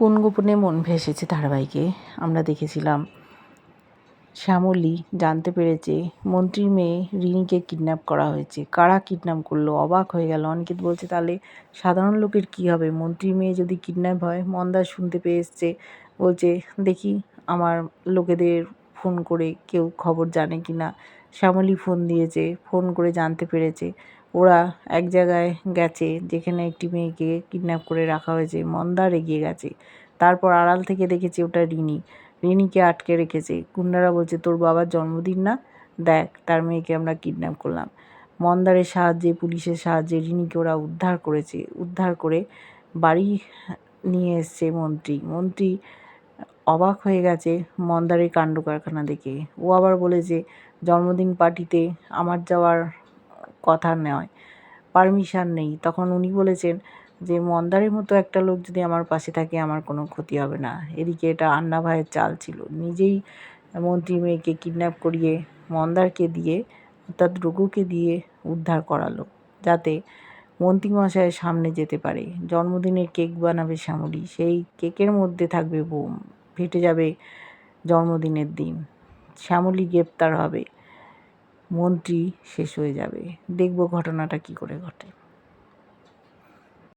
কোন গোপনে মন ভেসেছে ধারাবাহিকে আমরা দেখেছিলাম শ্যামলী জানতে পেরেছে মন্ত্রীর মেয়ে রিনিকে কিডন্যাপ করা হয়েছে। কারা কিডন্যাপ করলো অবাক হয়ে গেল। অনিকেত বলছে তাহলে সাধারণ লোকের কি হবে, মন্ত্রীর মেয়ে যদি কিডন্যাপ হয়। মন্দার শুনতে পেয়ে এসছে, বলছে দেখি আমার লোকেদের ফোন করে কেউ খবর জানে কি না। শ্যামলী ফোন দিয়েছে, ফোন করে জানতে পেরেছে ওরা এক জায়গায় গেছে যেখানে একটি মেয়েকে কিডন্যাপ করে রাখা হয়েছে। মন্দার এগিয়ে গেছে, তারপর আড়াল থেকে দেখেছে ওটা রিনিকে আটকে রেখেছে। গুন্ডারা বলছে তোর বাবার জন্মদিন না, দেখ তার মেয়েকে আমরা কিডন্যাপ করলাম। মন্দারের সাহায্যে, পুলিশের সাহায্যে রিনিকে ওরা উদ্ধার করে বাড়ি নিয়ে এসছে মন্ত্রী অবাক হয়ে গেছে মন্দারের কাণ্ড কারখানা দেখে। ও আবার বলেছে জন্মদিন পার্টিতে আমার যাওয়ার কথা নয়, পারমিশন নেই। তখন উনি বলেছেন যে মন্দারের মতো একটা লোক যদি আমার পাশে থাকে আমার কোনো ক্ষতি হবে না। এদিকে এটা আন্না ভাইয়ের চাল ছিল, নিজেই মন্ত্রী মেয়েকে কিডন্যাপ করিয়ে মন্দারকে দিয়ে অর্থাৎ রঘুকে দিয়ে উদ্ধার করালো, যাতে মন্ত্রীমশাইয়ের সামনে যেতে পারে। জন্মদিনের কেক বানাবে শ্যামলী, সেই কেকের মধ্যে থাকবে বোম, ফেটে যাবে জন্মদিনের দিন। শ্যামলী গ্রেপ্তার হবে, মন্ত্রী শেষ হয়ে যাবে। দেখব ঘটনাটা কি করে ঘটে।